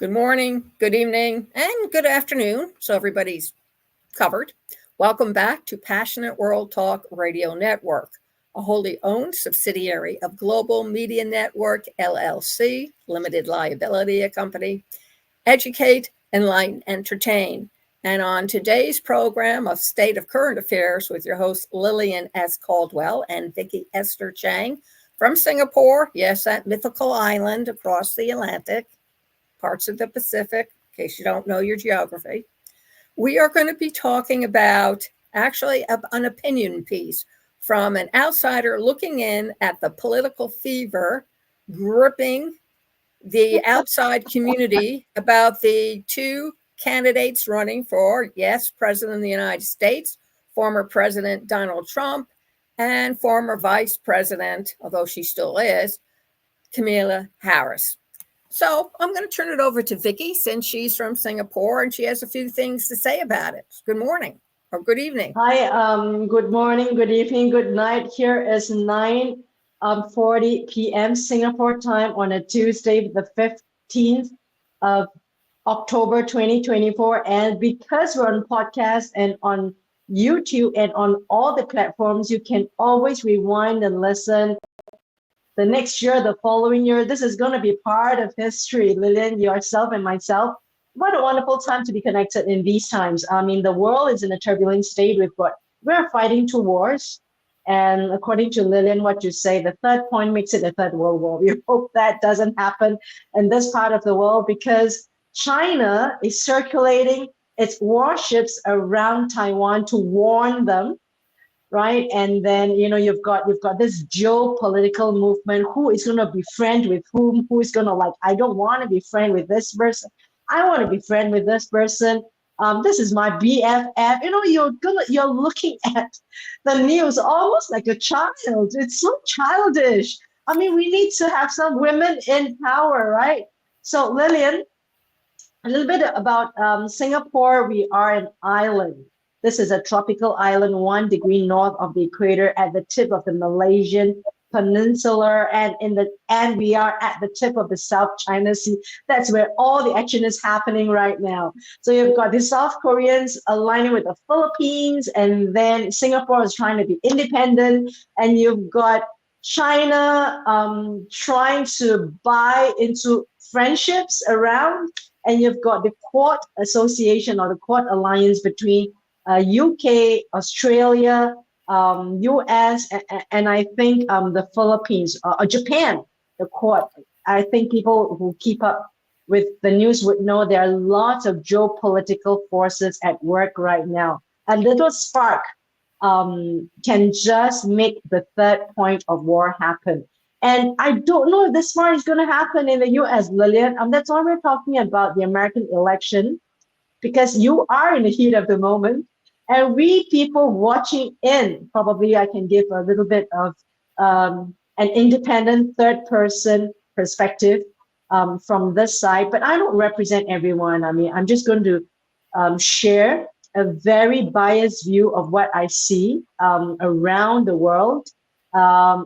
Good morning, good evening, and good afternoon. So everybody's covered. Welcome back to Passionate World Talk Radio Network, a wholly owned subsidiary of Global Media Network, LLC, limited liability company. Educate, enlighten, entertain. And on today's program of State of Current Affairs with your hosts Lillian S. Caldwell and Viki Esther Chang from Singapore, yes, that mythical island across the Atlantic, parts of the Pacific, in case you don't know your geography. We are going to be talking about actually an opinion piece from an outsider looking in at the political fever gripping the outside community about the two candidates running for, yes, President of the United States, former President Donald Trump, and former Vice President, although she still is, Kamala Harris. So I'm going to turn it over to Viki since she's from Singapore and she has a few things to say about it. Good morning or good evening. Hi, good morning, good evening, good night. Here is 9:40 p.m. Singapore time on a Tuesday, the 15th of October 2024. And because we're on podcast and on YouTube and on all the platforms, you can always rewind and listen. The next year, the following year, this is going to be part of history. Lillian, yourself, and myself. What a wonderful time to be connected in these times. I mean, the world is in a turbulent state with we're fighting two wars. And according to Lillian, what you say, the third point makes it a third world war. We hope that doesn't happen in this part of the world because China is circulating its warships around Taiwan to warn them, right? And then you've got this geopolitical movement. Who is going to be friend with whom? Who is going to I don't want to be friend with this person. I want to be friend with this person. This is my BFF. You're looking at the news almost like a child. It's so childish. I mean, we need to have some women in power, right? So Lillian, a little bit about Singapore. We are an island. This is a tropical island, 1 degree north of the equator at the tip of the Malaysian Peninsula, and we are at the tip of the South China Sea. That's where all the action is happening right now. So you've got the South Koreans aligning with the Philippines, and then Singapore is trying to be independent, and you've got China trying to buy into friendships around, and you've got the Quad Association or the Quad Alliance between UK, Australia, US, and I think the Philippines or Japan, the Quad. I think people who keep up with the news would know there are lots of geopolitical forces at work right now. A little spark can just make the third point of war happen. And I don't know if this part is going to happen in the US, Lillian. That's why we're talking about the American election, because you are in the heat of the moment. And we people watching in, probably I can give a little bit of an independent third person perspective from this side, but I don't represent everyone. I mean, I'm just going to share a very biased view of what I see around the world.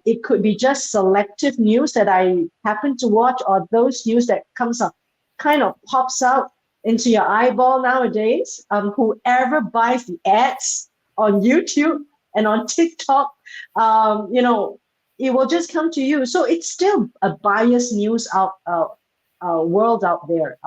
It could be just selective news that I happen to watch, or those news that comes up, kind of pops out into your eyeball nowadays. Whoever buys the ads on YouTube and on TikTok, it will just come to you. So it's still a biased news world out there,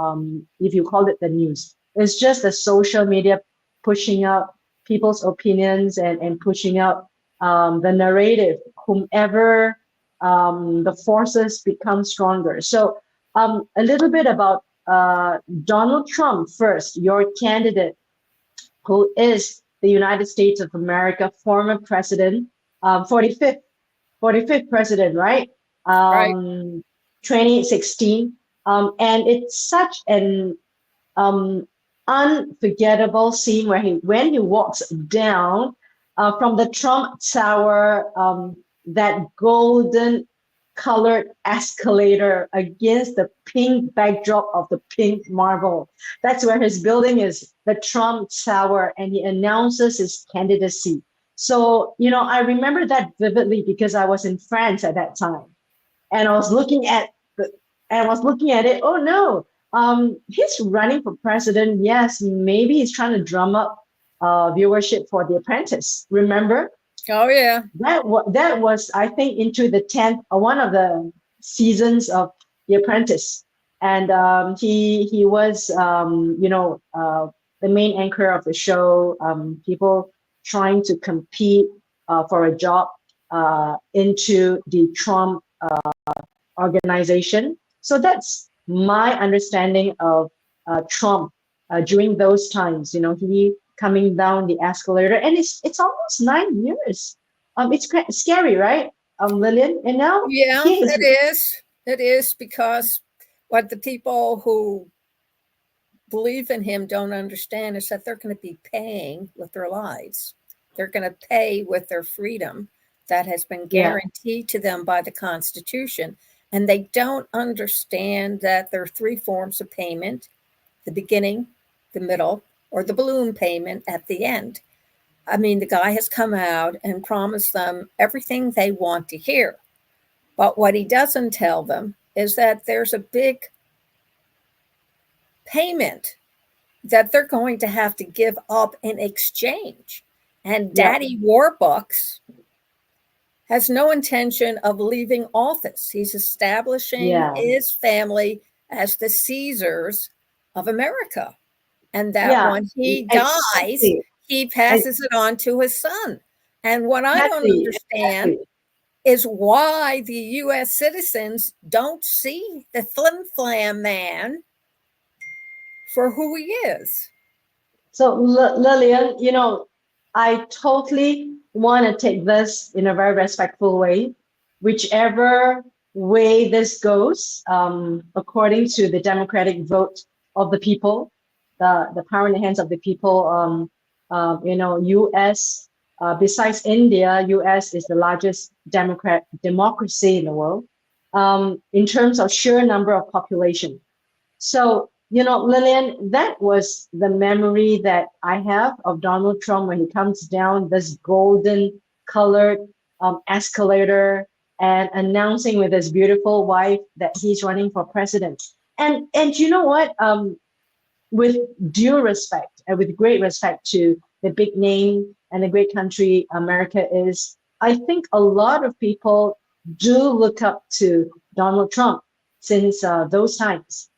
if you call it the news. It's just the social media pushing out people's opinions and pushing out the narrative, whomever the forces become stronger. So a little bit about Donald Trump first, your candidate, who is the United States of America, former president, 45th president, right? Right. 2016. And it's such an unforgettable scene when he walks down from the Trump Tower, that golden colored escalator against the pink backdrop of the pink marble. That's where his building is, the Trump Tower, and he announces his candidacy. So, I remember that vividly because I was in France at that time, and I was looking at it. Oh no, He's running for president. Yes, maybe he's trying to drum up viewership for The Apprentice. Remember Oh, yeah. that was I think into the 10th one of the seasons of The Apprentice, and he was the main anchor of the show. People trying to compete for a job into the Trump organization. So that's my understanding of Trump during those times. He coming down the escalator, and it's almost 9 years. It's scary, right, Lillian? And now Yeah, he is. it is. It is because what the people who believe in him don't understand is that they're going to be paying with their lives. They're going to pay with their freedom that has been Yeah, guaranteed to them by the Constitution. And they don't understand that there are three forms of payment: the beginning, the middle, or the balloon payment at the end. I mean, the guy has come out and promised them everything they want to hear. But what he doesn't tell them is that there's a big payment that they're going to have to give up in exchange. And yeah, Daddy Warbucks has no intention of leaving office. He's establishing yeah, his family as the Caesars of America. And that yeah. when he dies, Exactly, he passes it on to his son. And what I don't exactly, understand exactly. is why the US citizens don't see the flim flam man for who he is. So, Lillian, I totally want to take this in a very respectful way. Whichever way this goes, according to the democratic vote of the people, the power in the hands of the people, U.S., besides India, U.S. is the largest democracy in the world in terms of sheer number of population. So, Lillian, that was the memory that I have of Donald Trump when he comes down this golden colored escalator and announcing with his beautiful wife that he's running for president. And you know what? With due respect and with great respect to the big name and the great country America is, I think a lot of people do look up to Donald Trump since those times.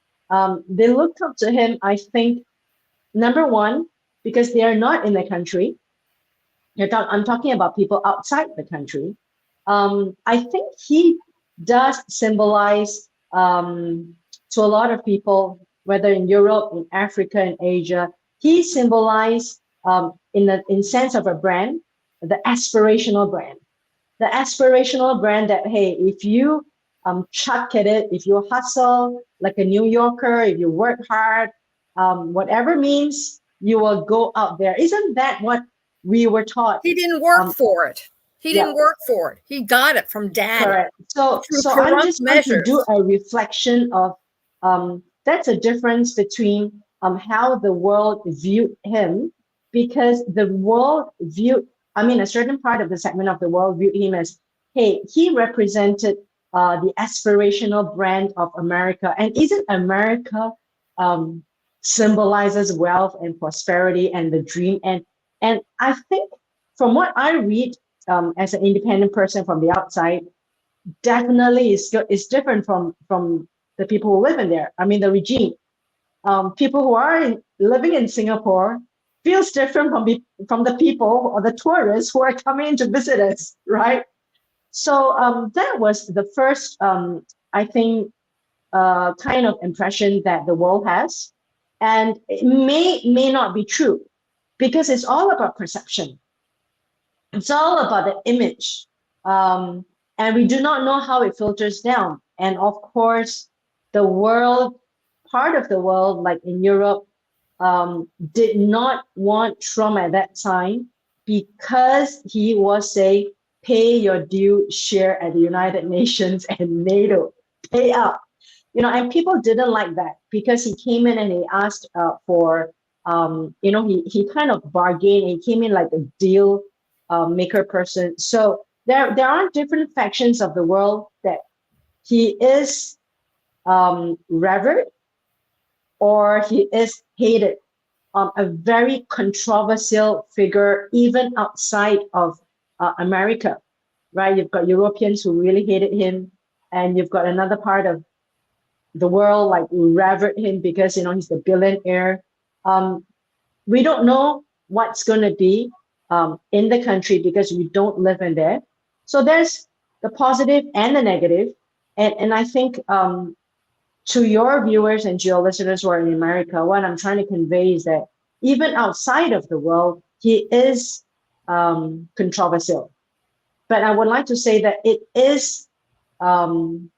They looked up to him, I think, number one, because they are not in the country. I'm talking about people outside the country. I think he does symbolize to a lot of people, whether in Europe, in Africa, in Asia, he symbolized in sense of a brand, the aspirational brand. The aspirational brand that, hey, if you chuck at it, if you hustle like a New Yorker, if you work hard, whatever means, you will go out there. Isn't that what we were taught? He didn't work Um, for it. He yeah, didn't work for it. He got it from Daddy correct. So, through so I'm corrupt just going to do measures. a reflection of that's a difference between how the world viewed him, because the world viewed, I mean, a certain part of the segment of the world viewed him as, hey, he represented the aspirational brand of America, and isn't America um, symbolizes wealth and prosperity and the dream, and I think from what I read as an independent person from the outside, definitely is different from the people who live in there. I mean, the regime. People who are living in Singapore feels different from the people or the tourists who are coming in to visit us, right? So that was the first, I think, kind of impression that the world has, and it may not be true because it's all about perception. It's all about the image. Um, and we do not know how it filters down. And of course, the world, part of the world, like in Europe, did not want Trump at that time because he was saying, pay your due share at the United Nations and NATO, pay up. And people didn't like that because he came in and he asked for, he kind of bargained and he came in like a deal maker person. So there are different factions of the world that he is revered, or he is hated. A very controversial figure, even outside of America, right? You've got Europeans who really hated him, and you've got another part of the world like revered him because he's the billionaire. We don't know what's going to be in the country because we don't live in there. So there's the positive and the negative, and I think to your viewers and to your listeners who are in America, what I'm trying to convey is that even outside of the world, he is controversial. But I would like to say that um,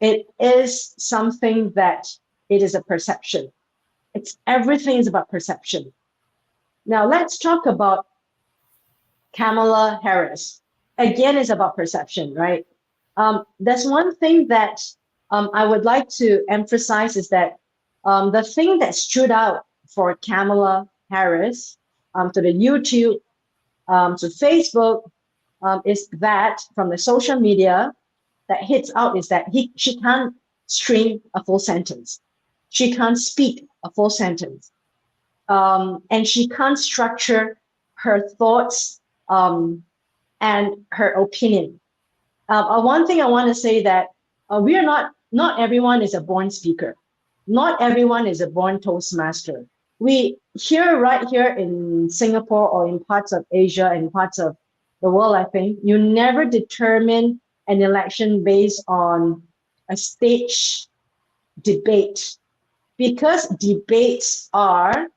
it is something that it is a perception. Everything is about perception. Now let's talk about Kamala Harris. Again, it's about perception, right? There's one thing that I would like to emphasize is that the thing that stood out for Kamala Harris to the YouTube, to Facebook, is that from the social media that hits out is that she can't string a full sentence. She can't speak a full sentence. And she can't structure her thoughts and her opinion. One thing I want to say that we are not everyone is a born speaker. Not everyone is a born Toastmaster. Right here in Singapore or in parts of Asia and parts of the world, I think, you never determine an election based on a stage debate, because debates are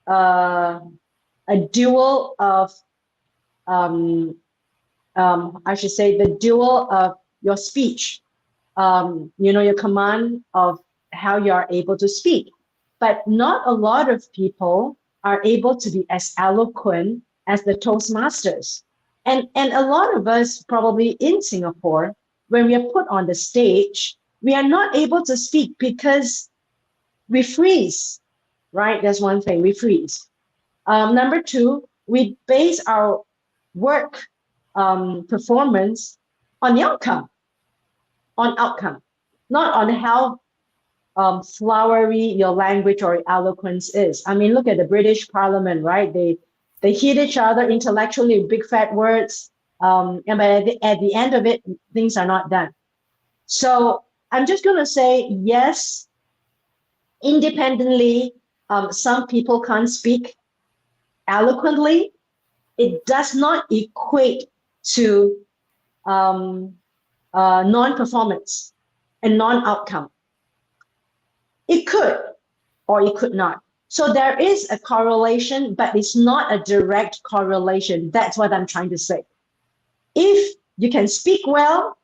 a duel of I should say the duel of your speech, your command of how you are able to speak. But not a lot of people are able to be as eloquent as the Toastmasters. And a lot of us probably in Singapore, when we are put on the stage, we are not able to speak because we freeze, right? That's one thing, we freeze. Number two, we base our work performance on the outcome, not on how flowery your language or eloquence is. I mean, look at the British Parliament, right? They hit each other intellectually with big fat words, and at the end of it, things are not done. So I'm just going to say, yes, independently, some people can't speak eloquently. It does not equate to non-performance and non-outcome. It could, or it could not. So there is a correlation, but it's not a direct correlation. That's what I'm trying to say. If you can speak well,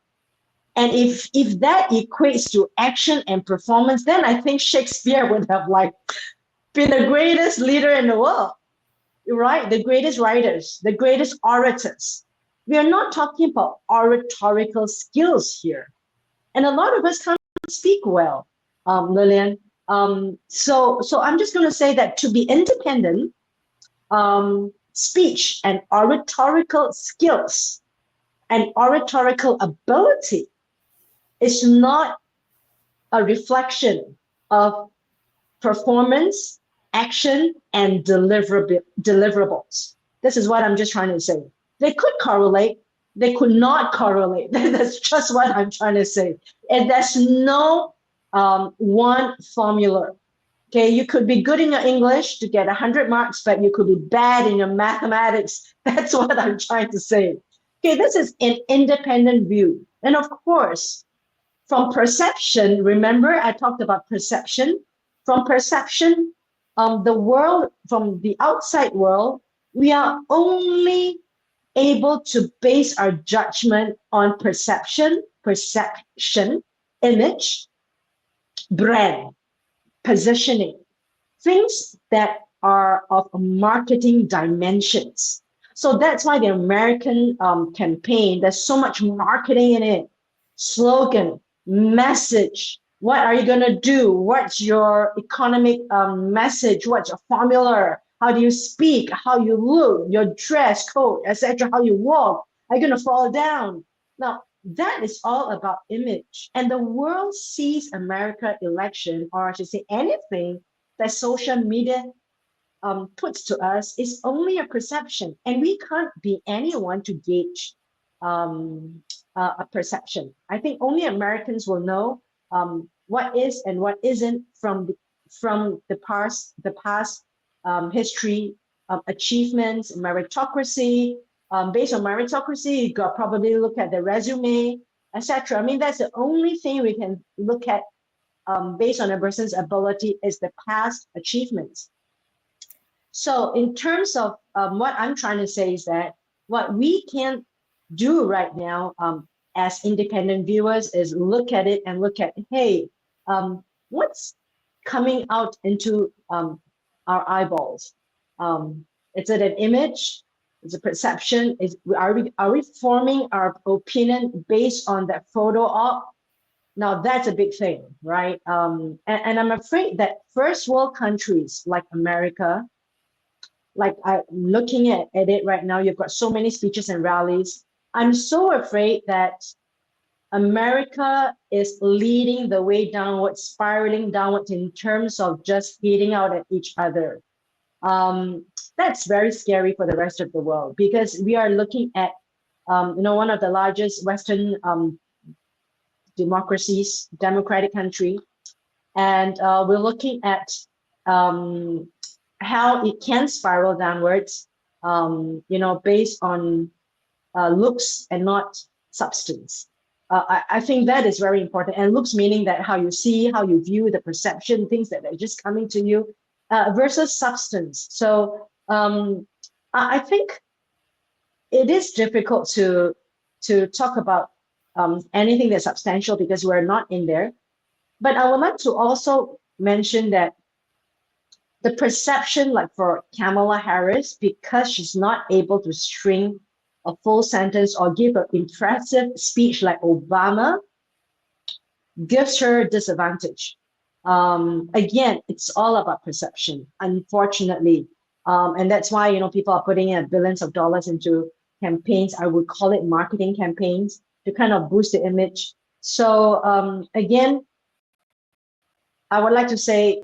and if that equates to action and performance, then I think Shakespeare would have been the greatest leader in the world, right? The greatest writers, the greatest orators. We are not talking about oratorical skills here. And a lot of us can't speak well, Lillian. So I'm just going to say that to be independent, speech and oratorical skills and oratorical ability is not a reflection of performance, action, and deliverables. This is what I'm just trying to say. They could correlate, they could not correlate. That's just what I'm trying to say. And there's no one formula. Okay, you could be good in your English to get 100 marks, but you could be bad in your mathematics. That's what I'm trying to say. Okay, this is an independent view. And of course, from perception, remember I talked about perception. From perception, the world, from the outside world, we are only able to base our judgment on perception, image, brand, positioning, things that are of marketing dimensions. So that's why the American campaign, there's so much marketing in it. Slogan, message, what are you going to do? What's your economic message? What's your formula? How do you speak? How you look? Your dress code, etc. How you walk? Are you going to fall down? Now, that is all about image. And the world sees America election, or I should say anything that social media puts to us is only a perception, and we can't be anyone to gauge a perception. I think only Americans will know what is and what isn't from the past history of achievements, meritocracy. Based on meritocracy, you got probably look at the resume, etc. I mean, that's the only thing we can look at based on a person's ability is the past achievements. So in terms of what I'm trying to say is that what we can do right now as independent viewers is look at it and look at, hey, what's coming out into our eyeballs? Is it an image? Is it perception? Are we forming our opinion based on that photo op? Now that's a big thing, right? And I'm afraid that first world countries like America, like I'm looking at it right now, you've got so many speeches and rallies. I'm so afraid that America is leading the way downwards, spiraling downwards in terms of just hitting out at each other. That's very scary for the rest of the world because we are looking at, one of the largest Western democracies, democratic country, and we're looking at how it can spiral downwards, based on looks and not substance. I think that is very important. And looks meaning that how you see, how you view, the perception, things that are just coming to you, versus substance. So I think it is difficult to talk about anything that's substantial because we're not in there. But I would like to also mention that the perception, like for Kamala Harris, because she's not able to string a full sentence or give an impressive speech like Obama, gives her disadvantage. Again, it's all about perception, unfortunately. And that's why, people are putting in billions of dollars into campaigns. I would call it marketing campaigns to kind of boost the image. So again, I would like to say,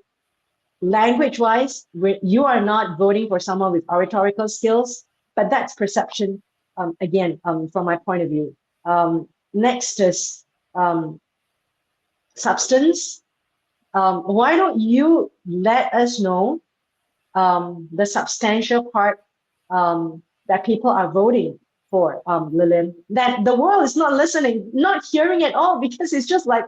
language-wise, you are not voting for someone with oratorical skills, but that's perception, again, from my point of view. Next is substance. Why don't you let us know the substantial part that people are voting for, Lillian, that the world is not listening, not hearing at all, because it's just like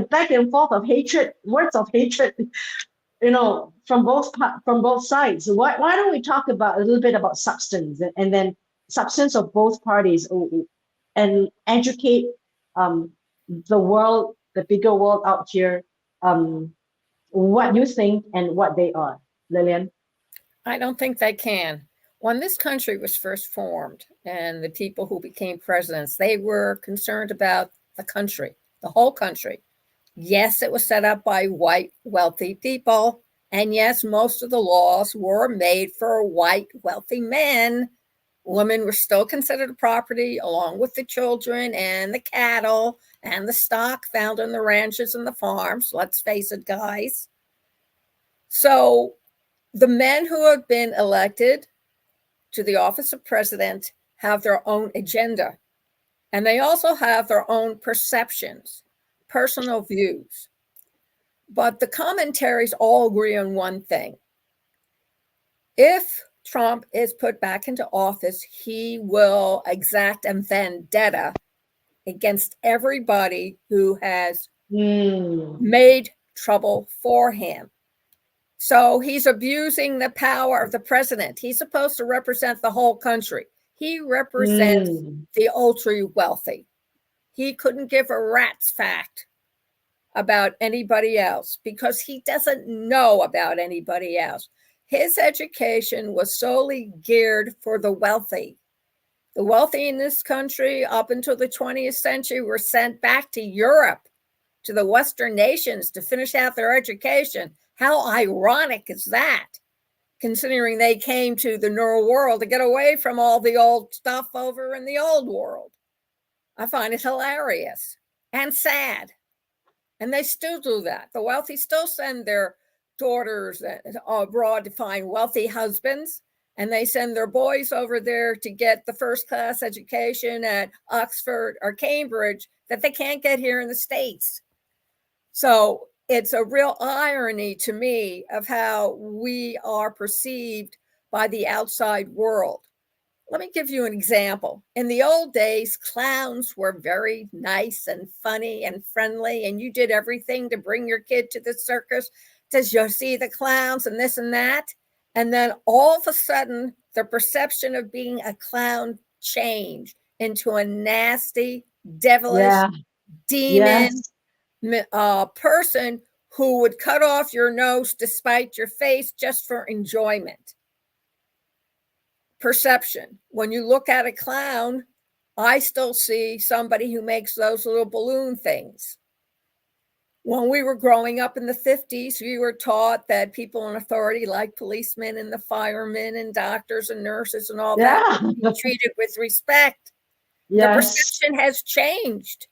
back and forth of hatred, words of hatred, from both sides. Why don't we talk about a little bit about substance and then substance of both parties, and educate the world, the bigger world out here, what you think and what they are, Lillian? I don't think they can. When this country was first formed and the people who became presidents, they were concerned about the country, the whole country. Yes, it was set up by white, wealthy people. And yes, most of the laws were made for white, wealthy men. Women were still considered a property along with the children and the cattle and the stock found on the ranches and the farms. Let's face it, guys. So the men who have been elected to the office of president have their own agenda. And they also have their own perceptions, personal views. But the commentaries all agree on one thing. If Trump is put back into office, he will exact a vendetta against everybody who has made trouble for him. So he's abusing the power of the president. He's supposed to represent the whole country. He represents the ultra wealthy. He couldn't give a rat's fact about anybody else because he doesn't know about anybody else. His education was solely geared for the wealthy. The wealthy in this country up until the 20th century were sent back to Europe, to the Western nations to finish out their education. How ironic is that? considering they came to the new world to get away from all the old stuff over in the old world. I find it hilarious and sad. And they still do that. The wealthy still send their daughters abroad to find wealthy husbands, and they send their boys over there to get the first class education at Oxford or Cambridge that they can't get here in the States. So it's a real irony to me of how we are perceived by the outside world. Let me give you an example. In the old days, clowns were very nice and funny and friendly, and you did everything to bring your kid to the circus to see the clowns and this and that. And then all of a sudden, the perception of being a clown changed into a nasty, devilish, demon person who would cut off your nose to spite your face just for enjoyment. Perception. When you look at a clown, I still see somebody who makes those little balloon things. When we were growing up in the 50s, we were taught that people in authority, like policemen and the firemen and doctors and nurses and all that, would be treated with respect. The perception has changed.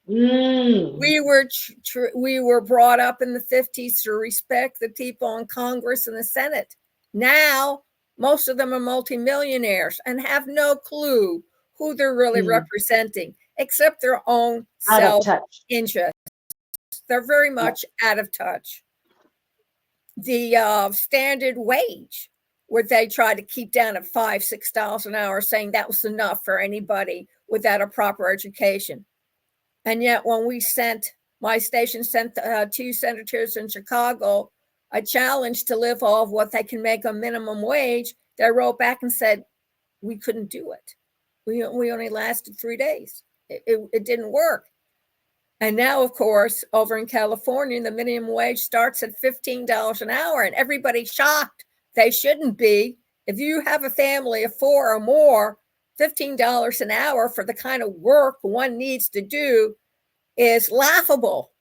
We were brought up in the 50s to respect the people in Congress and the Senate. Now, most of them are multimillionaires and have no clue who they're really representing, except their own self-interest. They're very much out of touch. The standard wage, where they tried to keep down at $5, $6 an hour, saying that was enough for anybody without a proper education. And yet when my station sent 2 senators in Chicago a challenge to live off what they can make a minimum wage, they wrote back and said, we couldn't do it. We only lasted 3 days. It didn't work. And now, of course, over in California, the minimum wage starts at $15 an hour, and everybody's shocked. They shouldn't be. If you have a family of 4 or more, $15 an hour for the kind of work one needs to do is laughable,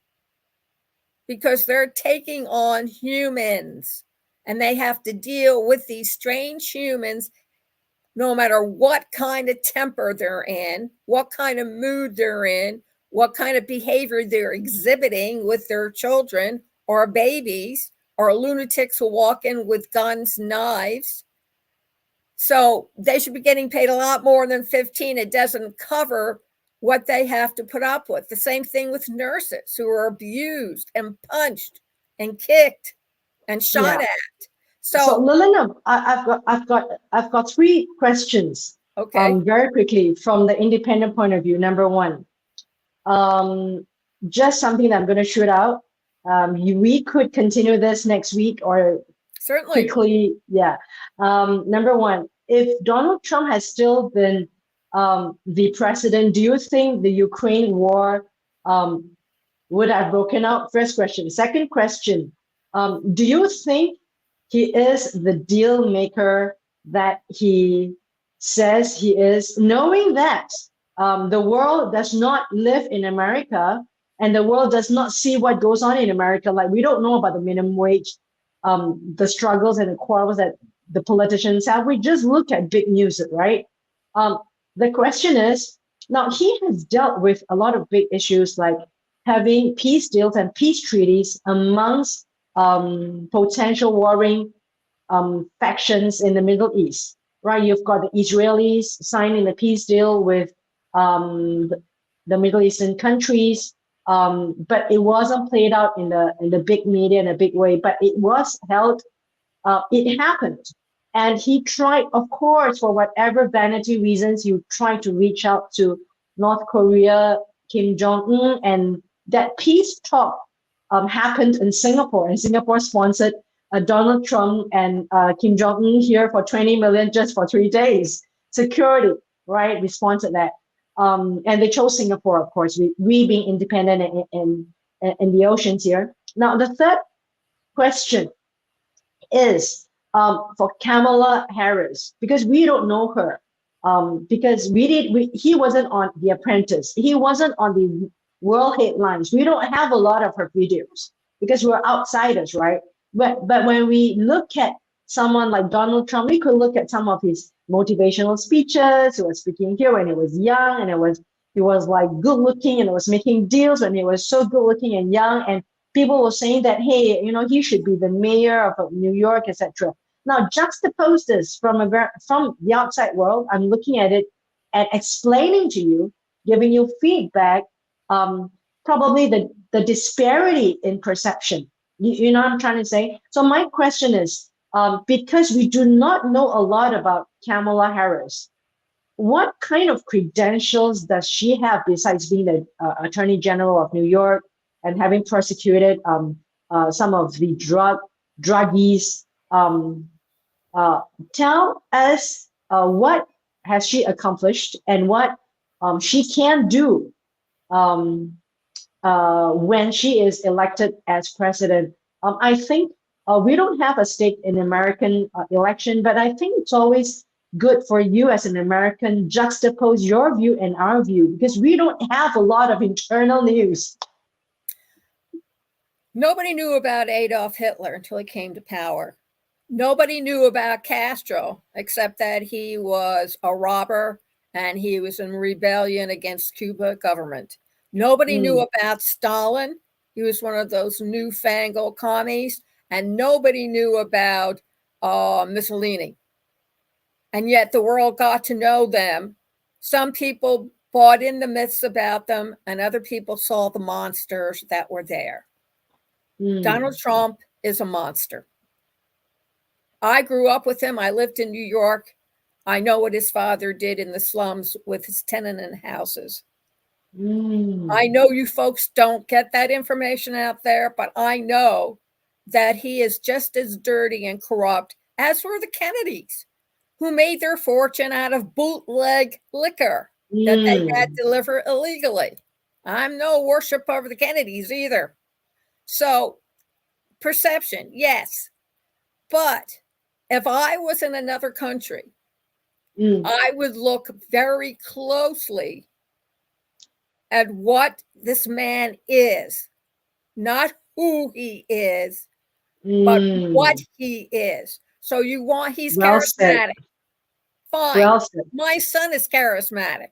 because they're taking on humans and they have to deal with these strange humans no matter what kind of temper they're in, what kind of mood they're in, what kind of behavior they're exhibiting with their children or babies or lunatics who walk in with guns, knives. So they should be getting paid a lot more than 15. It doesn't cover what they have to put up with. The same thing with nurses who are abused and punched and kicked and shot at. So Lilina, I've got 3 questions. Okay. Very quickly from the independent point of view. Number 1, just something that I'm going to shoot out. We could continue this next week or certainly quickly. Number 1, if Donald Trump has still been the president, do you think the Ukraine war would have broken out? First question. Second question, do you think he is the deal maker that he says he is, knowing that the world does not live in America and the world does not see what goes on in America? Like, we don't know about the minimum wage, the struggles and the quarrels that the politicians have. We just look at big news, right? The question is, now he has dealt with a lot of big issues like having peace deals and peace treaties amongst potential warring factions in the Middle East, right? You've got the Israelis signing a peace deal with the Middle Eastern countries, but it wasn't played out in the big media in a big way, but it was held, it happened. And he tried, of course, for whatever vanity reasons, he tried to reach out to North Korea, Kim Jong-un, and that peace talk happened in Singapore, and Singapore sponsored Donald Trump and Kim Jong-un here for 20 million just for 3 days. Security, right? We sponsored that. And they chose Singapore, of course, we being independent in the oceans here. Now, the third question is for Kamala Harris, because we don't know her, because he wasn't on The Apprentice. He wasn't on the world headlines. We don't have a lot of her videos because we're outsiders, right? But when we look at someone like Donald Trump, we could look at some of his motivational speeches. He was speaking here when he was young, and he was like good looking, and was making deals when he was so good looking and young. And people were saying that, hey, he should be the mayor of New York, etc. Now juxtapose this from the outside world. I'm looking at it and explaining to you, giving you feedback. Probably the disparity in perception. You know what I'm trying to say? So my question is, because we do not know a lot about Kamala Harris, what kind of credentials does she have besides being the Attorney General of New York and having prosecuted some of the druggies? Tell us what has she accomplished and what she can do when she is elected as president. I think we don't have a stake in American election, but I think it's always good for you as an American juxtapose your view and our view, because we don't have a lot of internal news. Nobody knew about Adolf Hitler until he came to power. Nobody knew about Castro except that he was a robber and he was in rebellion against Cuba government. Nobody knew about Stalin. He was one of those newfangled commies. And nobody knew about Mussolini. And yet the world got to know them. Some people bought in the myths about them, and other people saw the monsters that were there. Donald Trump is a monster. I grew up with him. I lived in New York. I know what his father did in the slums with his tenant houses. I know you folks don't get that information out there, but I know that he is just as dirty and corrupt as were the Kennedys, who made their fortune out of bootleg liquor that they had delivered illegally. I'm no worshiper of the Kennedys either. So, perception, yes. But if I was in another country, I would look very closely at what this man is, not who he is, but what he is. So he's Well charismatic. said. Fine. Well said. My son is charismatic.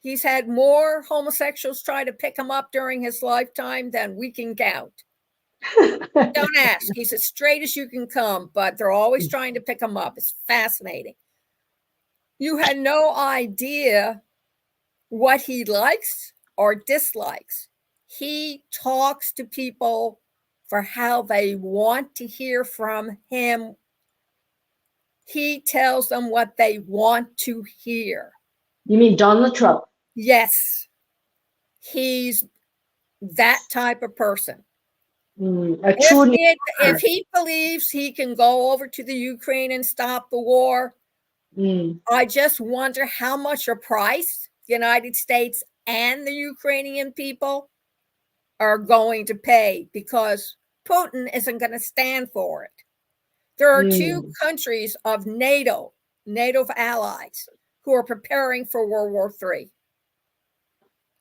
He's had more homosexuals try to pick him up during his lifetime than we can count. Don't ask. He's as straight as you can come, but they're always trying to pick him up. It's fascinating. You had no idea what he likes or dislikes. He talks to people for how they want to hear from him. He tells them what they want to hear. You mean Donald Trump? Yes. He's that type of person. If he believes he can go over to the Ukraine and stop the war, I just wonder how much a price the United States and the Ukrainian people are going to pay, because Putin isn't going to stand for it. There are two countries of NATO allies, who are preparing for World War III.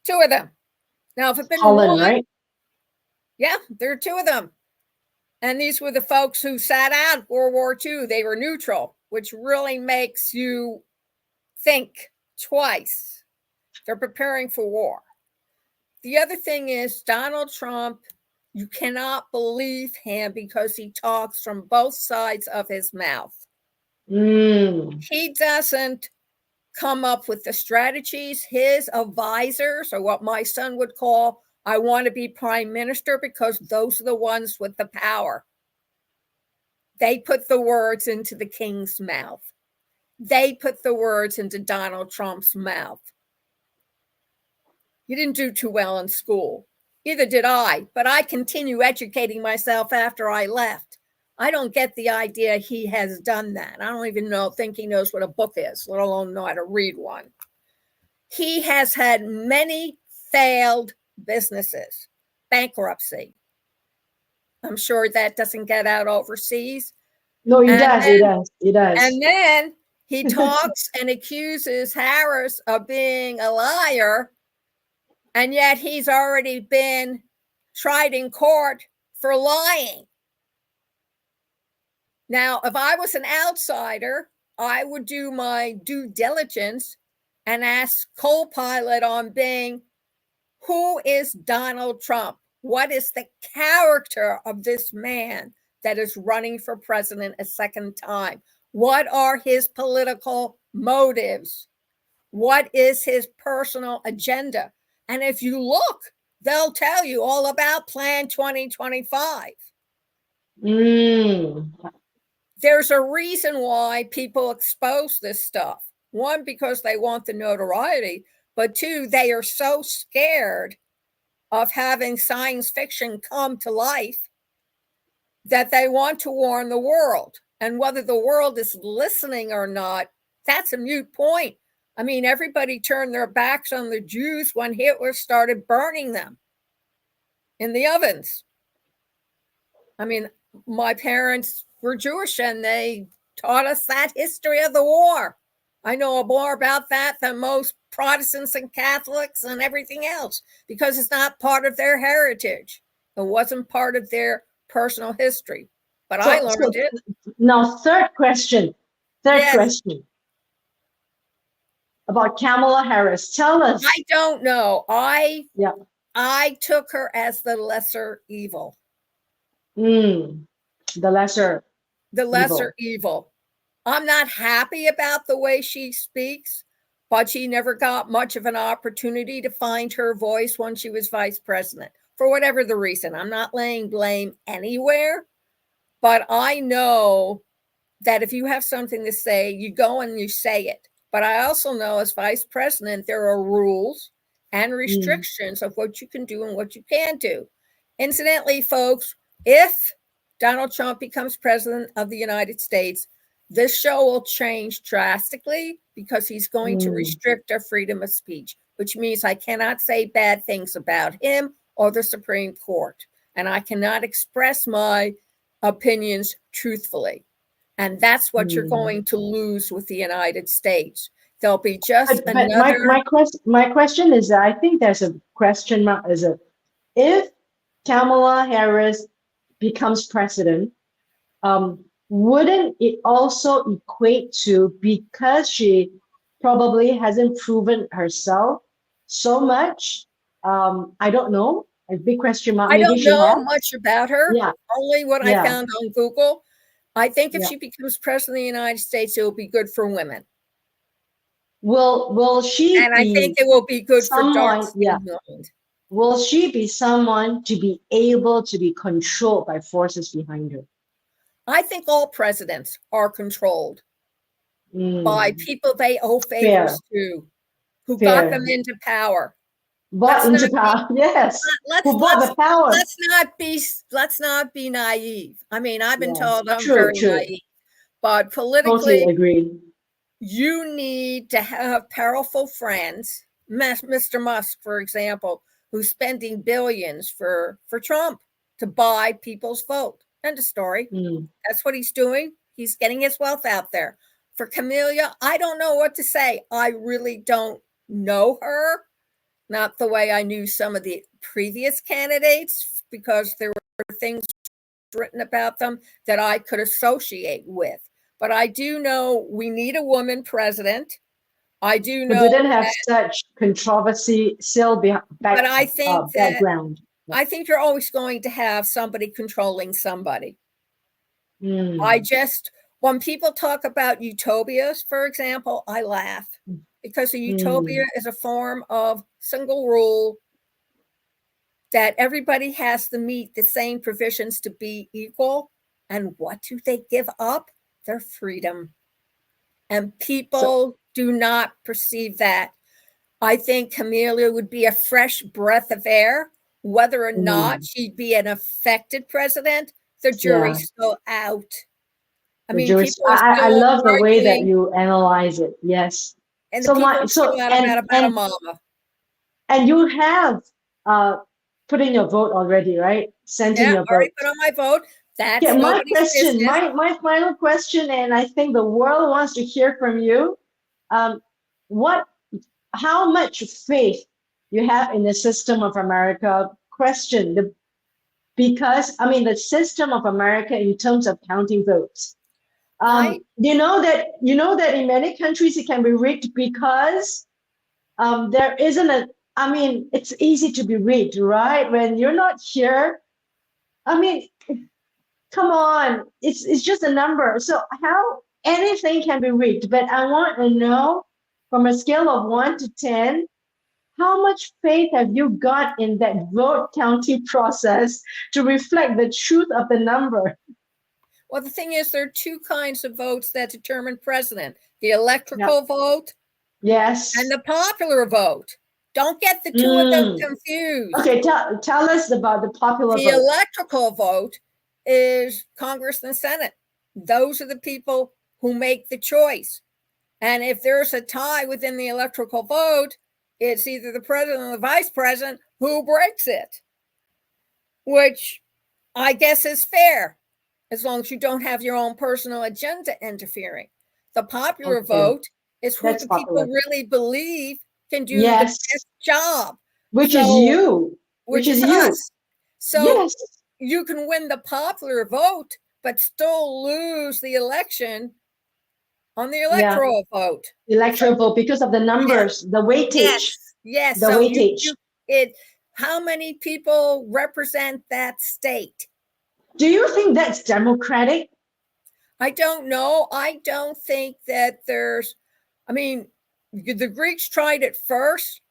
Two of them. Now, if it had been Holland, one, right? Yeah, there are two of them. And these were the folks who sat out World War II. They were neutral, which really makes you think twice. They're preparing for war. The other thing is Donald Trump, you cannot believe him because he talks from both sides of his mouth. He doesn't come up with the strategies. His advisors are what my son would call, I want to be prime minister, because those are the ones with the power. They put the words into the king's mouth. They put the words into Donald Trump's mouth. You didn't do too well in school. Neither did I, but I continue educating myself after I left. I don't get the idea he has done that. I don't even think he knows what a book is, let alone know how to read one. He has had many failed businesses, bankruptcy. I'm sure that doesn't get out overseas. No, he does. And then he talks and accuses Harris of being a liar, and yet he's already been tried in court for lying. Now, if I was an outsider, I would do my due diligence and ask Copilot on Bing, who is Donald Trump? What is the character of this man that is running for president a second time? What are his political motives? What is his personal agenda? And if you look, they'll tell you all about Plan 2025. There's a reason why people expose this stuff. One, because they want the notoriety, but two, they are so scared of having science fiction come to life that they want to warn the world. And whether the world is listening or not, that's a moot point. I mean, everybody turned their backs on the Jews when Hitler started burning them in the ovens. I mean, my parents were Jewish and they taught us that history of the war. I know more about that than most Protestants and Catholics and everything else because it's not part of their heritage. It wasn't part of their personal history, but I learned it. Now, third question about Kamala Harris. Tell us. I don't know. I took her as the lesser evil. The lesser evil. I'm not happy about the way she speaks, but she never got much of an opportunity to find her voice when she was vice president, for whatever the reason. I'm not laying blame anywhere, but I know that if you have something to say, you go and you say it. But I also know as vice president, there are rules and restrictions of what you can do and what you can't do. Incidentally, folks, if Donald Trump becomes president of the United States, this show will change drastically because he's going to restrict our freedom of speech, which means I cannot say bad things about him or the Supreme Court. And I cannot express my opinions truthfully. And that's what you're going to lose with the United States. There'll be just another. My question is that I think there's a question mark. If Kamala Harris becomes president, wouldn't it also equate to, because she probably hasn't proven herself so much? I don't know. A big question mark. I don't know much about her. Yeah. Only what I found on Google. I think if she becomes president of the United States, it will be good for women. Will she? And I think it will be good for dark-skinned women. Will she be someone to be able to be controlled by forces behind her? I think all presidents are controlled by people they owe favors to, who got them into power. Who bought the power. Let's not be naive. I mean, I've been told I'm very naive, but politically, totally agreed. You need to have powerful friends. Mr. Musk, for example, who's spending billions for Trump to buy people's vote. End of story. That's what he's doing. He's getting his wealth out there. For Camellia, I don't know what to say. I really don't know her. Not the way I knew some of the previous candidates, because there were things written about them that I could associate with. But I do know we need a woman president. I do know who didn't have such controversy but I think background. I think you're always going to have somebody controlling somebody. When people talk about utopias, for example, I laugh because a utopia is a form of single rule that everybody has to meet the same provisions to be equal. And what do they give up? Their freedom. And people do not perceive that. I think Camellia would be a fresh breath of air. Whether or not she'd be an effective president, the jury's still out. I mean, I love the way that you analyze it. Yes. And about a mama. And you have put in your vote already, right? Sent in your vote. Already put on my vote. That's my question. My final question, and I think the world wants to hear from you. How much faith you have in the system of America? Because I mean, the system of America in terms of counting votes, You know that in many countries it can be rigged because there isn't a. I mean, it's easy to be rigged, right? When you're not here, I mean, come on, it's just a number. So how anything can be rigged, but I want to know from a scale of 1 to 10, how much faith have you got in that vote counting process to reflect the truth of the number? Well, the thing is, there are two kinds of votes that determine president: the electoral vote, yes, and the popular vote. Don't get the two of them confused. Okay, tell us about the popular The vote. electoral vote is Congress and Senate. Those are the people who make the choice. And if there's a tie within the electoral vote, it's either the president or the vice president who breaks it, which I guess is fair, as long as you don't have your own personal agenda interfering. The popular vote is who That's the popular. people really believe can do the Yes. best job. Which is you. Which is you. us. So yes. you can win the popular vote, but still lose the election on the electoral vote. Electoral vote because of the numbers, the weightage. Yes. The So weightage. How many people represent that state? Do you think that's democratic? I don't know. I don't think that the Greeks tried it first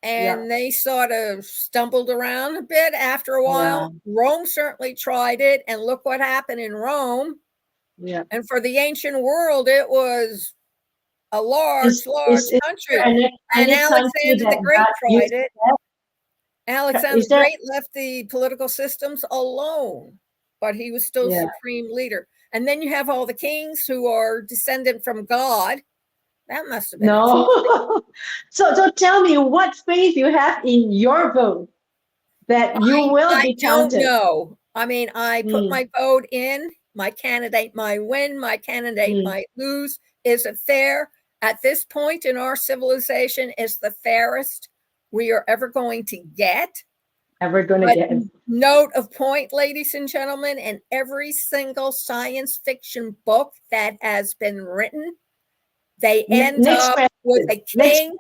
and they sort of stumbled around a bit after a while. Rome certainly tried it, and look what happened in Rome. Yeah. And for the ancient world, it was a large country. And Alexander the Great tried it. Alexander the Great left the political systems alone, but he was still supreme leader. And then you have all the kings who are descended from God. That must have been So tell me what faith you have in your vote that you will be counted. I don't know. I mean, I put my vote in. My candidate might win. My candidate might lose. Is it fair? At this point in our civilization, is the fairest we are ever going to get. Note of point, ladies and gentlemen, in every single science fiction book that has been written, they end up with a king.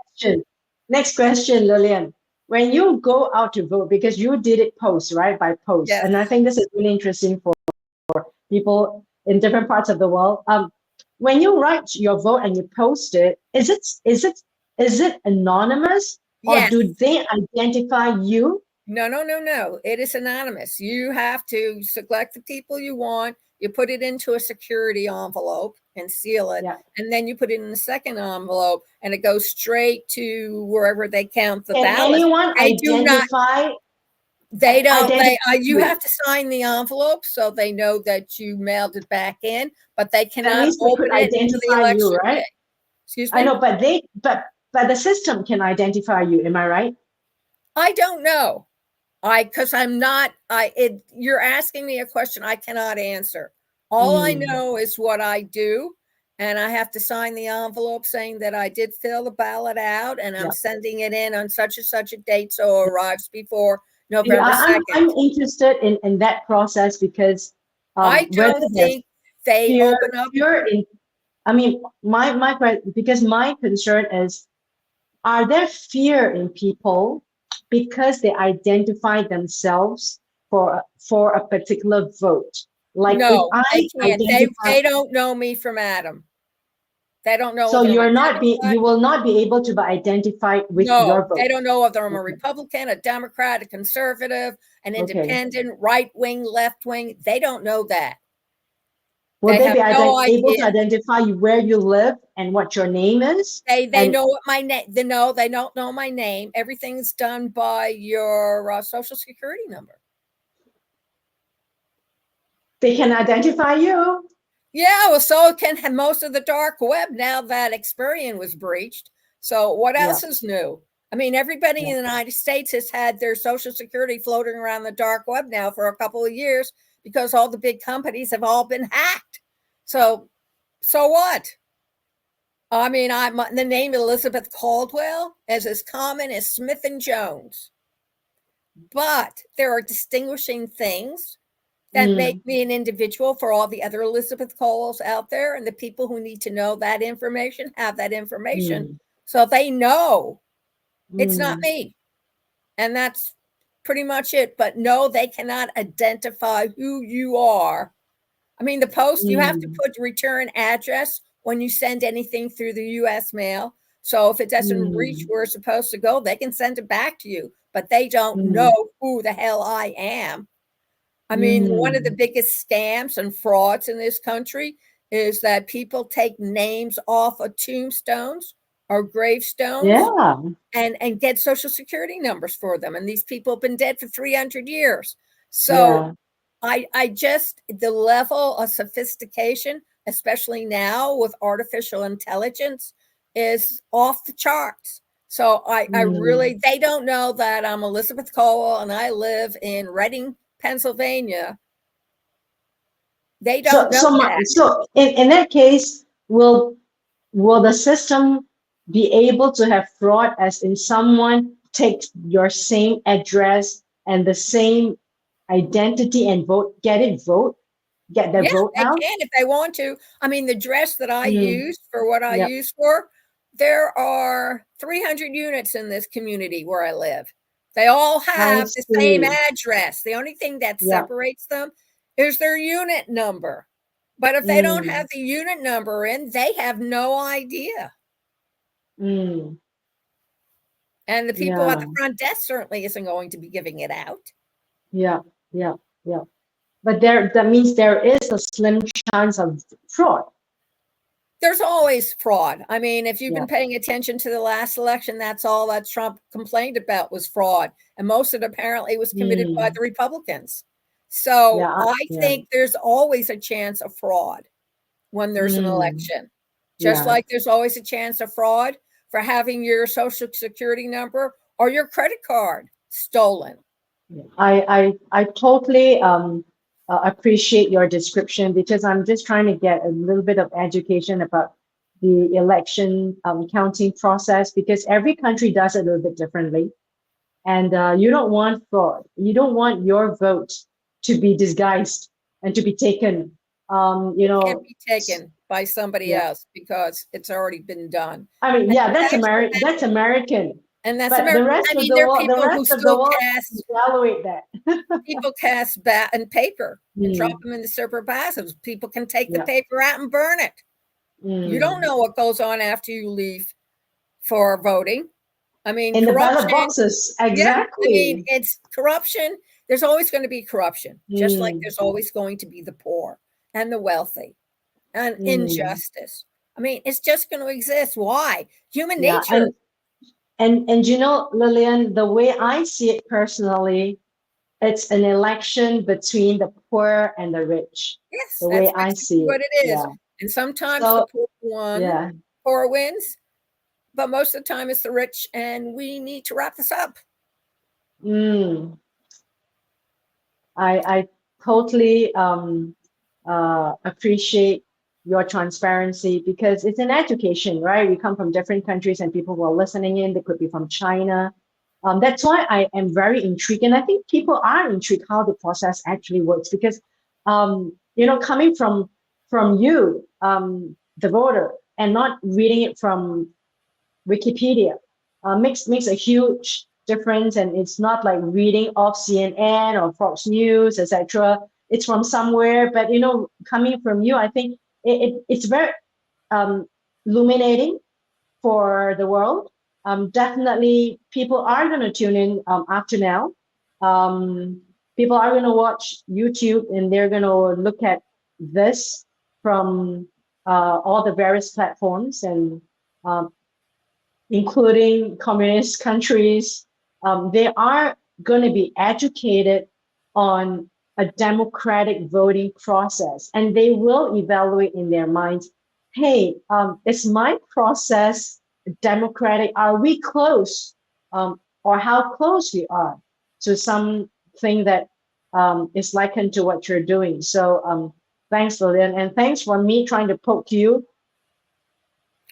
Next question, Lillian. When you go out to vote, because you did it by post, and I think this is really interesting for people in different parts of the world. When you write your vote and you post it, is it anonymous, or do they identify you? No. It is anonymous. You have to select the people you want. You put it into a security envelope and seal it. And then you put it in the second envelope and it goes straight to wherever they count the ballots. Can anyone identify? They don't. You have to sign the envelope so they know that you mailed it back in, but they cannot open it into the election you, right? day. Excuse me? I know, but the system can identify you. Am I right? I don't know. Because I'm not. You're asking me a question I cannot answer. All I know is what I do, and I have to sign the envelope saying that I did fill the ballot out, and I'm sending it in on such and such a date, so it arrives before November 2nd. I'm interested in that process because I don't think they open up. Because my concern is, are there fear in people because they identify themselves for a particular vote? Like no, they can't. They don't know me from Adam. They don't know. So you will not be able to identify with your vote. They don't know whether I'm a Republican, a Democrat, a conservative, an independent, right wing, left wing. They don't know that. Will they be able to identify where you live and what your name is? They know what my name. They don't know my name. Everything's done by your social security number. They can identify you. Yeah, well, so can most of the dark web now that Experian was breached. So what else is new? I mean, everybody in the United States has had their social security floating around the dark web now for a couple of years because all the big companies have all been hacked. So what? I mean, the name Elizabeth Caldwell is as common as Smith and Jones. But there are distinguishing things. that make me an individual for all the other Elizabeth Coles out there, and the people who need to know that information have that information, so they know it's not me. And that's pretty much it. But no, they cannot identify who you are. I mean, the post, you have to put return address when you send anything through the US mail. So if it doesn't reach where it's supposed to go, they can send it back to you, but they don't know who the hell I am. I mean, one of the biggest scams and frauds in this country is that people take names off of tombstones or gravestones and get social security numbers for them. And these people have been dead for 300 years. So I just, the level of sophistication, especially now with artificial intelligence, is off the charts. So I really, they don't know that I'm Elizabeth Cole and I live in Reading, Pennsylvania. They don't know that. So in that case, will the system be able to have fraud, as in someone takes your same address and the same identity and get the vote They out? can if they want to. I mean, the dress that I use for what I use for, there are 300 units in this community where I live. They all have the same address. The only thing that separates them is their unit number. But if they don't have the unit number in, they have no idea. And the people at the front desk certainly isn't going to be giving it out. Yeah. But that means there is a slim chance of fraud. There's always fraud. I mean, if you've been paying attention to the last election, that's all that Trump complained about was fraud. And most of it apparently was committed by the Republicans. So I think there's always a chance of fraud when there's an election. Just like there's always a chance of fraud for having your social security number or your credit card stolen. I totally appreciate your description, because I'm just trying to get a little bit of education about the election counting process, because every country does it a little bit differently. And you don't want fraud. You don't want your vote to be disguised and to be taken. It can't be taken by somebody else because it's already been done. I mean, that's American. That's American. And that's American. The rest of the world, the rest of the world evaluate that. People cast bat and paper and drop them in the super passives. People can take the paper out and burn it. You don't know what goes on after you leave for voting. I mean, in the ballot boxes, exactly. I mean, it's corruption. There's always going to be corruption, just like there's always going to be the poor and the wealthy and injustice. I mean, it's just going to exist. Why? Human nature. And you know, Lillian, the way I see it personally, it's an election between the poor and the rich. Yes, the way I see what it. It is. And sometimes the poor wins, but most of the time it's the rich. And we need to wrap this up. I totally appreciate your transparency, because it's an education, right? We come from different countries, and people who are listening in, they could be from China. That's why I am very intrigued, and I think people are intrigued how the process actually works, because coming from you, the voter, and not reading it from Wikipedia, makes a huge difference. And it's not like reading off CNN or Fox News, etc. It's from somewhere, but coming from you, I think it's very illuminating for the world. Definitely, people are going to tune in after now. People are going to watch YouTube, and they're going to look at this from all the various platforms, and including communist countries. They are going to be educated on a democratic voting process, and they will evaluate in their minds, hey, is my process democratic? Are we close, or how close we are to something that is likened to what you're doing? So thanks, Lillian, and thanks for me trying to poke you,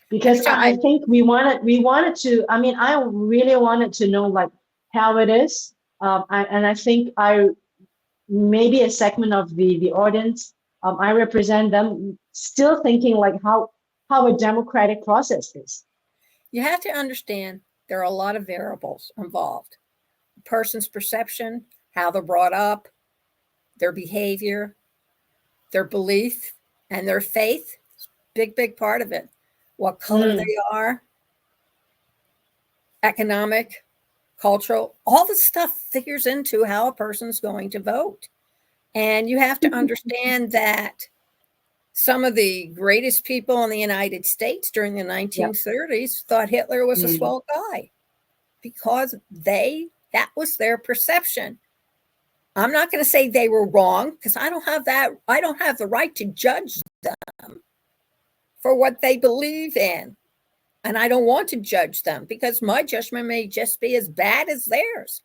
because I think we wanted to, I mean, I really wanted to know like how it is, and I think I maybe a segment of the audience, I represent them, still thinking like how a democratic process is. You have to understand there are a lot of variables involved. A person's perception, how they're brought up, their behavior, their belief, and their faith. Big part of it. What color Mm, they are, economic, cultural, all the stuff figures into how a person's going to vote. And you have to understand that some of the greatest people in the United States during the yeah. 1930s thought Hitler was a Mm, swell guy because that was their perception. I'm not going to say they were wrong because I don't have the right to judge them for what they believe in. And I don't want to judge them because my judgment may just be as bad as theirs.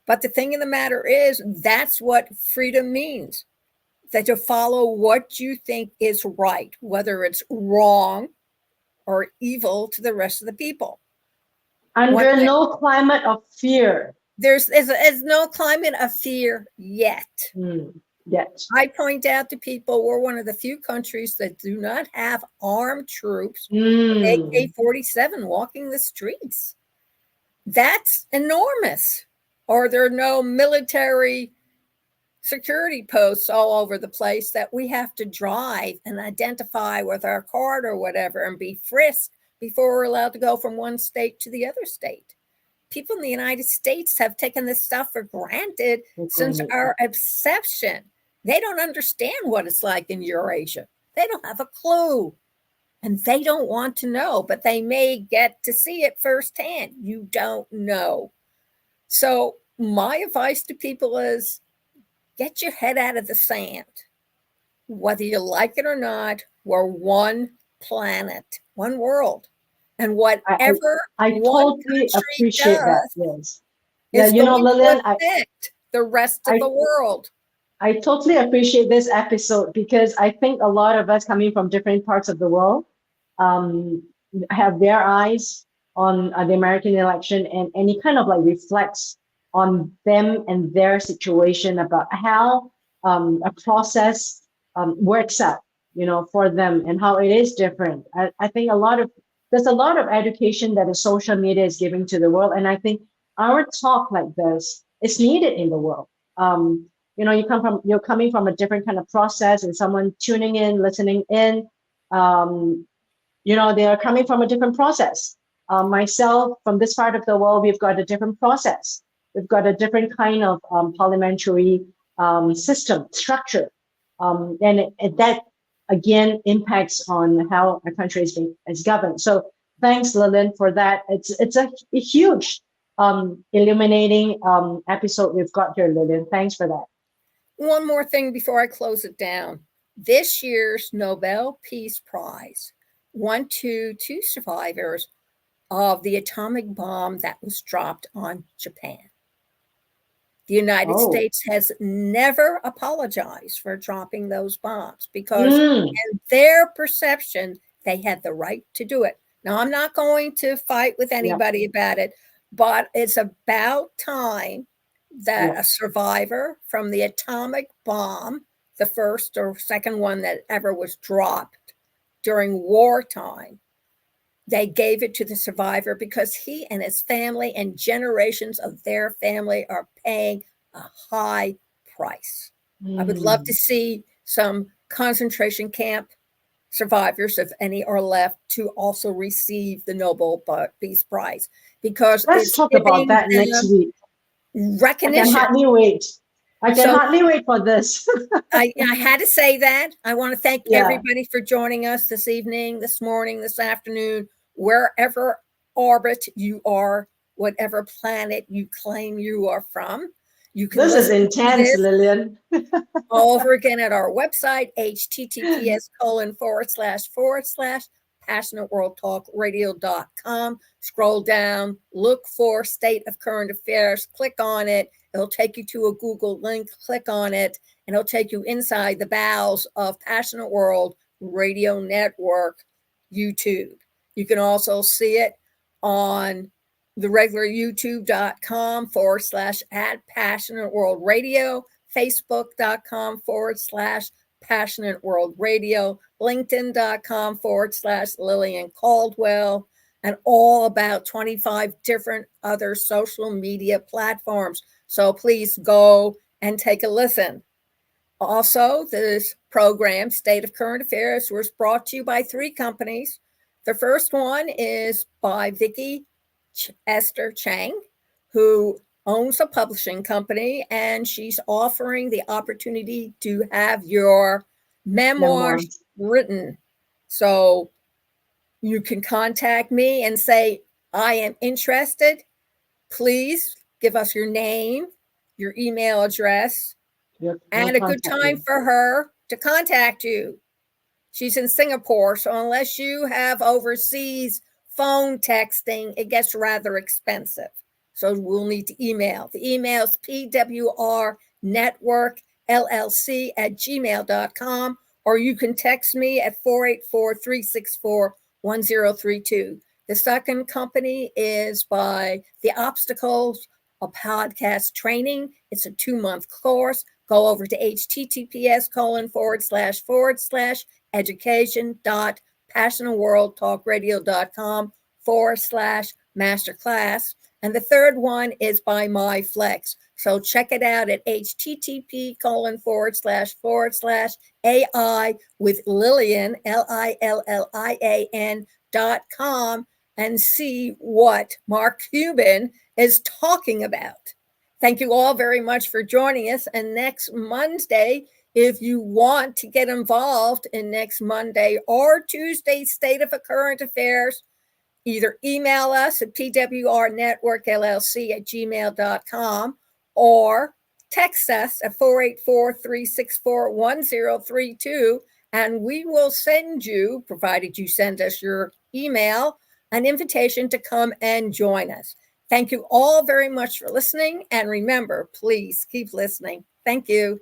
But the thing of the matter is, that's what freedom means, that to follow what you think is right, whether it's wrong or evil to the rest of the people. under no climate of fear. There's no climate of fear yet. Yet. I point out to people we're one of the few countries that do not have armed troops Mm, AK-47 walking the streets. That's enormous. Or there are no military security posts all over the place that we have to drive and identify with our card or whatever and be frisked before we're allowed to go from one state to the other state. People in the United States have taken this stuff for granted since our inception. They don't understand what it's like in Eurasia. They don't have a clue. And they don't want to know, but they may get to see it firsthand. You don't know. So my advice to people is get your head out of the sand. Whether you like it or not, we're one planet, one world. And whatever I one totally country appreciate that. does Yes. Yeah, is going Lillian, to affect the rest of I the world. I totally appreciate this episode because I think a lot of us coming from different parts of the world um, have their eyes on the American election, and any kind of like reflects on them and their situation about how a process works out, for them, and how it is different. I think there's a lot of education that the social media is giving to the world, and I think our talk like this is needed in the world. You're coming from a different kind of process, and someone tuning in, listening in, um, they are coming from a different process. Myself, from this part of the world, we've got a different process. We've got a different kind of parliamentary system structure, and that again impacts on how a country is governed. So thanks, Lillian, for that. It's a huge illuminating episode we've got here, Lillian. Thanks for that. One more thing before I close it down. This year's Nobel Peace Prize went to two survivors of the atomic bomb that was dropped on Japan. The United States has never apologized for dropping those bombs because in their perception, they had the right to do it. Now, I'm not going to fight with anybody about it, but it's about time that a survivor from the atomic bomb, the first or second one that ever was dropped during wartime, they gave it to the survivor because he and his family and generations of their family are paying a high price. I would love to see some concentration camp survivors, if any are left, to also receive the Nobel Peace Prize because let's talk about that next week. Recognition. I can hardly wait for this. I had to say that. I want to thank everybody for joining us this evening, this morning, this afternoon, wherever orbit you are, whatever planet you claim you are from. You can this is intense, Lillian. all over again at our website, https://passionateworldtalkradio.com. Scroll down, look for State of Current Affairs, click on it. It'll take you to a Google link, click on it, and it'll take you inside the bowels of Passionate World Radio Network YouTube. You can also see it on the regular youtube.com /@ Passionate World Radio, facebook.com/Passionate World Radio, linkedin.com/Lillian Caldwell, and all about 25 different other social media platforms. So please go and take a listen. Also, this program, State of Current Affairs, was brought to you by 3 companies. The first one is by Viki Esther Chang, who owns a publishing company, and she's offering the opportunity to have your memoirs written. So you can contact me and say, I am interested. Please give us your name, your email address, and a good time for her to contact you. She's in Singapore, so unless you have overseas phone texting, it gets rather expensive. So we'll need to email. The email is pwrnetworkllc@gmail.com, or you can text me at 484-364-1032. The second company is by The Obstacles, a podcast training. It's a 2-month course. Go over to https://education.passionatworldtalkradio.com/masterclass. And the third one is by MyFlex. So check it out at http://AI with Lillian, LILLIAN.com, and see what Mark Cuban is talking about. Thank you all very much for joining us. And next Monday, if you want to get involved in next Monday or Tuesday State of Current Affairs, either email us at pwrnetworkllc@gmail.com or text us at 484-364-1032, and we will send you, provided you send us your email, an invitation to come and join us. Thank you all very much for listening, and remember, please keep listening. Thank you.